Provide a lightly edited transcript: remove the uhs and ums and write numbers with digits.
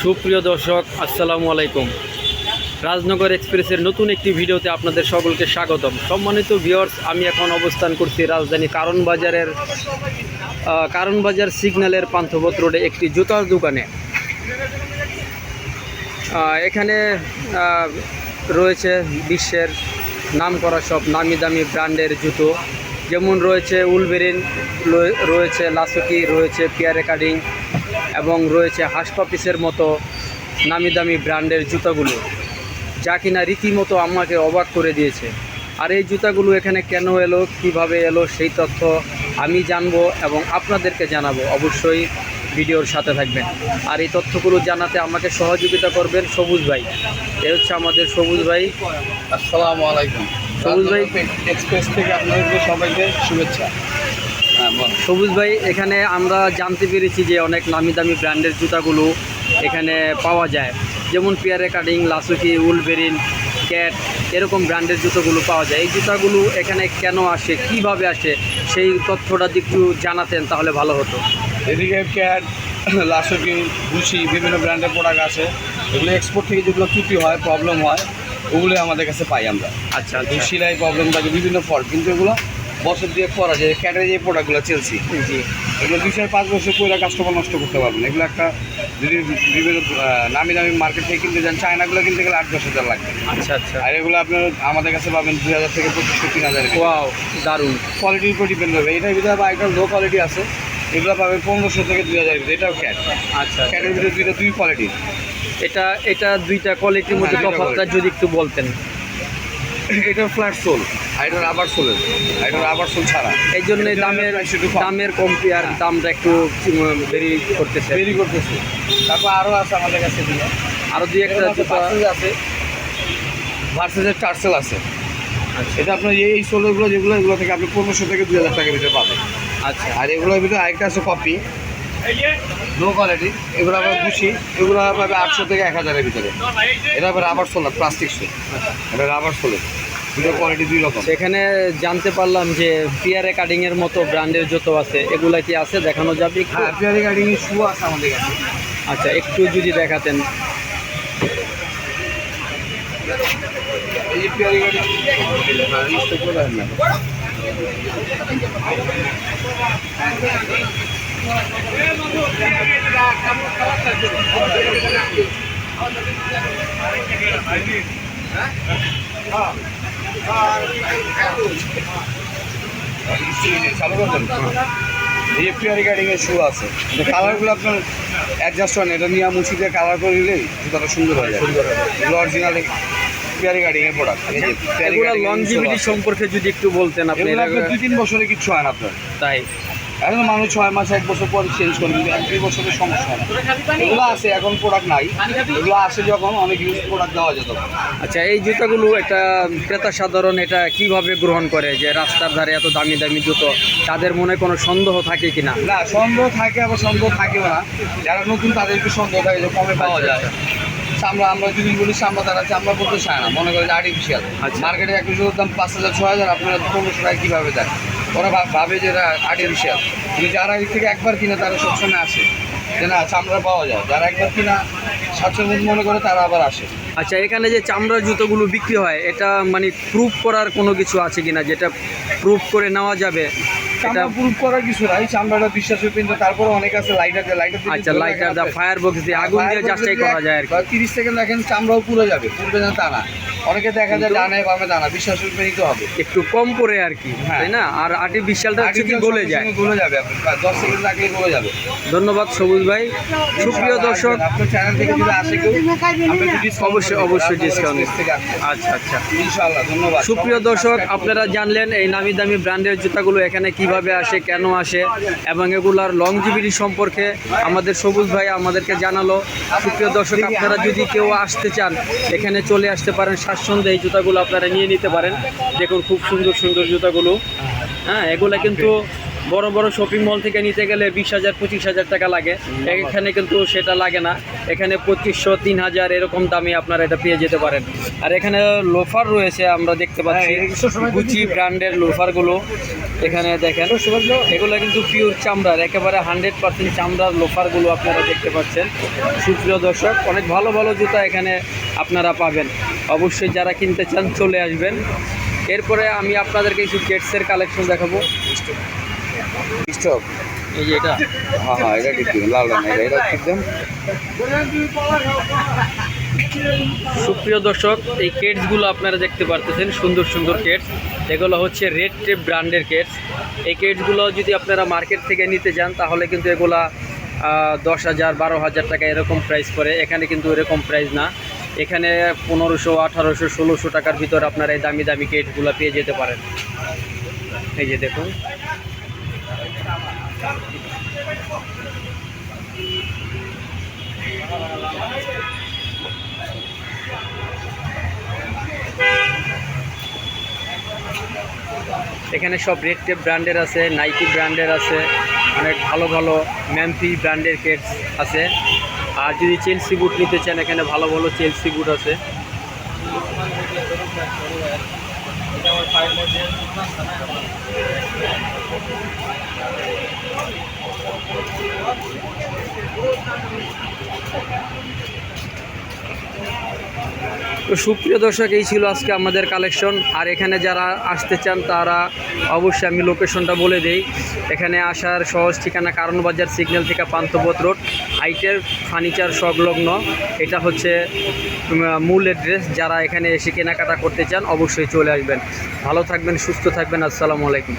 সুপ্রিয় দর্শক, আসসালামু আলাইকুম। রাজনগর এক্সপ্রেসের নতুন একটি ভিডিওতে আপনাদের সকলকে স্বাগতম। সম্মানিত ভিউয়ার্স, আমি এখন অবস্থান করছি রাজধানী কারণ বাজার সিগন্যালের পান্থপথ রোডে একটি জুতার দোকানে। এখানে রয়েছে বিশ্বের নামকরা সব নামি দামি ব্র্যান্ডের জুতো, যেমন রয়েছে উলভেরিন, রয়েছে লাসুকি, রয়েছে পিয়ারে কাটিং এবং রয়েছে হাসপাপিসের মতো নামি দামি ব্র্যান্ডের জুতাগুলো, যা কিনা রীতিমতো আমাকে অবাক করে দিয়েছে। আর এই জুতাগুলো এখানে কেন এলো, কিভাবে এলো, সেই তথ্য আমি জানবো এবং আপনাদেরকে জানাবো। অবশ্যই ভিডিওর সাথে থাকবেন। আর এই তথ্যগুলো জানাতে আমাকে সহযোগিতা করবেন সবুজ ভাই। এ হচ্ছে আমাদের সবুজ ভাই। আসসালামু আলাইকুম। সবুজ ভাই এক্সপ্রেস থেকে আপনাদেরকে সবাইকে শুভেচ্ছা। সবুজ ভাই, এখানে আমরা জানতে পেরেছি যে অনেক নামি দামি ব্র্যান্ডের জুতাগুলো এখানে পাওয়া যায়, যেমন পিয়ারে কাটিং, লাসুকি, উলভেরিন, ক্যাট, এরকম ব্র্যান্ডের জুতোগুলো পাওয়া যায়। এই জুতাগুলো এখানে কেন আসে, কিভাবে আসে, সেই তথ্যটা যদি একটু জানাতেন তাহলে ভালো হতো। এদিকে ক্যাট, লাসুকি, বুশি বিভিন্ন ব্র্যান্ডের প্রোডাক্ট আছে। এগুলো এক্সপোর্ট থেকে যেগুলো ত্রুটি হয়, প্রবলেম হয়, ওগুলো আমাদের কাছে পাই আমরা। আচ্ছা, সেলাই প্রবলেম থাকে বিভিন্ন ফল্ট, কিন্তু এগুলো বছর দিয়ে পরা যায়। ক্যাটের যে প্রোডাক্টগুলো চলছি, জি, এগুলো 2-5 বছর পরে কাস্টমার নষ্ট করতে পারবেন। এগুলো একটা যদি বিভিন্ন নামি দামি মার্কেট থেকে কিনতে যান, চায়নাগুলো কিনতে গেলে 8-10 হাজার লাগবে। আচ্ছা আচ্ছা। আর এগুলো আপনার আমাদের কাছে পাবেন 2000 থেকে 2500-3000। ওয়াও, দারুণ। কোয়ালিটির উপর ডিপেন্ড করবে। এটার ভিতরে আবার একটা লো কোয়ালিটি আছে, এগুলো পাবেন 1500 থেকে 2000। এটাও ক্যাট। আচ্ছা, ক্যাটের ভিতরে দুই কোয়ালিটি। এটা দুইটা কোয়ালিটির মধ্যে হ্যাঁ, তফাৎটা যদি একটু বলতেন। এটা ফ্ল্যাট সোল, আর এটা রাবার সোলের। এটা রাবার সোল ছাড়া, এই জন্য দামের কম্পেয়ার দামটা একটু বেরি করতেছে। তারপর আরও আছে আমাদের কাছে এগুলো। আরও দুই একটা জুতা আছে, ভার্সেসের টার্সেল আছে। আচ্ছা এটা আপনার এই সোলগুলো এগুলো থেকে আপনি 1500 থেকে 2000 টাকার ভিতরে পাবেন। আচ্ছা। আর এগুলোর ভিতরে আরেকটা আছে কপি, লো কোয়ালিটি। এগুলো আবার বুঝি, এগুলো পাবে 800 থেকে 1000-এর ভিতরে। এটা আবার রাবার সোল, প্লাস্টিক সোল। এটা রাবার সোলের দুটো কোয়ালিটি, দুই রকম। সেখানে জানতে পারলাম যে পিয়ারে কাটিংয়ের মতো ব্র্যান্ডের জুতো আছে, এগুলা কি আছে, দেখানো যাবে একটু? হ্যাঁ, পিয়ারি কাটিংয়ের শু আছে আমাদের কাছে। আচ্ছা, একটু যদি দেখাতেন। এই যে পিয়ারি কাটিং স্টক করে দেন না। চালু করবেন। এই যে পিয়ারি কাটিংয়ের শু আছে, কালারগুলো আপনার অ্যাডজাস্ট হয় না। এটা নিয়ে মুছি দিয়ে কালার করে দিলেই জুতাটা সুন্দর হয়ে যায়। এগুলো অরিজিনাল পিয়ারি কাটিংয়ের প্রোডাক্ট। এই যে পিয়ারি কাটিং লংজিভিটি সম্পর্কে যদি একটু বলতেন আপনি। এগুলো আপনার 2-3 বছরে কিচ্ছু হয় না আপনার। তাই এখন মানুষ 6 মাস 1 বছর পরে চেঞ্জ করে, কিন্তু 1-2 বছরের সমস্যা হয় না। এগুলো আছে, এখন প্রোডাক্ট নাই। এগুলো আসে যখন অনেক ইউজ প্রোডাক্ট দেওয়া যেত। আচ্ছা, এই জুতাগুলো একটা ক্রেতা সাধারণ এটা কিভাবে গ্রহণ করে, যে রাস্তার ধারে এত দামি দামি জুতো, তাদের মনে কোনো সন্দেহ থাকে কিনা? না, সন্দেহ থাকে, আবার সন্দেহ থাকেও না। যারা নতুন তাদের একটু সন্দেহ থাকে যে কমে পাওয়া যায়। আমরা যদি বলি চামড়া, তারা চামড়া বলতে চায় না, মনে করে যে আর্টিফিশিয়াল। মার্কেটে একটা জুতোর দাম 5000-6000, আপনারা 1500 টাকা কীভাবে দেন? ওরা ভাবে যে এটা আর্টিফিশিয়াল। কিন্তু যারা এর থেকে একবার কিনে তারা সবসময় আসে যে না, চামড়া পাওয়া যায়। যারা একবার কিনা স্বাচ্ছন্দ্য মনে করে তারা আবার আসে। আচ্ছা, এখানে যে চামড়ার জুতোগুলো বিক্রি হয়, এটা মানে প্রুফ করার কোনো কিছু আছে কিনা, যেটা প্রুফ করে নেওয়া যাবে? এটা প্রুফ করার কিছু নাই, চামড়াটা বিশ্বাসের, কিন্তু তারপরে অনেক আছে লাইটার। আচ্ছা, লাইটার দা ফায়ার বক্স দিয়ে আগুন দিয়ে যাচাই করা যায় আর কি। 30 সেকেন্ড দেখেন, চামড়াও পুড়ে যাবে, পুড়বে না তা না। অনেকে দেখা যায় ডানে বামে দানা, বিশ্বাসের উপরে নিতে হবে, একটু কম করে আর কি, তাই না? আর আর্টিফিশিয়ালটা হচ্ছে কি গলে যায়, গলে যাবে। আপনার 10 সেকেন্ড রাখলে গলে যাবে। ধন্যবাদ সবুজ ভাই। সুপ্রিয় দর্শক, আপনার চ্যানেল থেকে যদি আসে কেউ, অবশ্যই ডিসকাউন্ট। আচ্ছা আচ্ছা, ইনশাআল্লাহ, ধন্যবাদ। সুপ্রিয় দর্শক, আপনারা জানলেন এই নামি দামি ব্র্যান্ডের জুতাগুলো এখানে কিভাবে আসে, কেন আসে এবং এগুলার লংজিভিটি সম্পর্কে আমাদের সবুজ ভাই আমাদেরকে জানালো। সুপ্রিয় দর্শক, আপনারা যদি কেউ আসতে চান, এখানে চলে আসতে পারেন স্বাচ্ছন্দ্যে। এই জুতাগুলো আপনারা নিয়ে নিতে পারেন। দেখুন, খুব সুন্দর সুন্দর জুতাগুলো। হ্যাঁ, এগুলা কিন্তু বড় বড় শপিং মল থেকে নিতে গেলে 20,000 25,000 টাকা লাগে, এখানে কিন্তু সেটা লাগে না। এখানে 2500 3000 এরকম দামে আপনারা এটা পেয়ে যেতে পারেন। আর এখানে লোফার রয়েছে, আমরা দেখতে পাচ্ছি গুচি ব্র্যান্ডের লোফারগুলো। এখানে দেখেন এগুলো কিন্তু পিওর চামড়ার, একেবারে 100% চামড়ার লোফারগুলো আপনারা দেখতে পাচ্ছেন। সুপ্রিয় দর্শক, অনেক ভালো ভালো জুতা এখানে আপনারা পাবেন। অবশ্যই যারা কিনতে চান চলে আসবেন। এরপরে আমি আপনাদেরকে কিছু কেটসের কালেকশন দেখাবো। স্টক এই যে এটা, হ্যাঁ হ্যাঁ, এটা ঠিক দিবেন, লাল রঙ এটা ঠিক দেন। সুপ্রিয় দর্শক, এই কেটসগুলো আপনারা দেখতে পারতেছেন, সুন্দর সুন্দর কেটস। এগুলো হচ্ছে রেড টেপ ব্র্যান্ডের কেটস। এই কেটসগুলো যদি আপনারা মার্কেট থেকে নিতে যান তাহলে কিন্তু এগুলা 10,000 12,000 টাকা এরকম প্রাইস পড়ে। এখানে কিন্তু এরকম প্রাইস না, এখানে 1500 1800 1600 টাকার ভিতর আপনারা এই দামি দামি কেটসগুলো পেয়ে যেতে পারেন। এই যে দেখুন, এখানে সব রেড টেপ ব্র্যান্ডের আছে, নাইকি ব্র্যান্ডের আছে, অনেক ভালো ভালো ম্যাম্পি ব্র্যান্ডের কেটস আছে। আর যদি চেলসি বুট নিতে চান, এখানে ভালো ভালো চেলসি বুট আছে। তো সুপ্রিয় দর্শক, এই ছিল আজকে আমাদের কালেকশন। আর এখানে যারা আসতে চান তারা অবশ্যই আমি লোকেশনটা বলে দেই। এখানে আসার সহজ ঠিকানা কারণ বাজার সিগন্যাল থেকে পান্থপথ রোড, হাইটের ফার্নিচার সংলগ্ন। এটা হচ্ছে মূল অ্যাড্রেস। যারা এখানে এসে কেনাকাটা করতে চান অবশ্যই চলে আসবেন। ভালো থাকবেন, সুস্থ থাকবেন। আসসালামু আলাইকুম।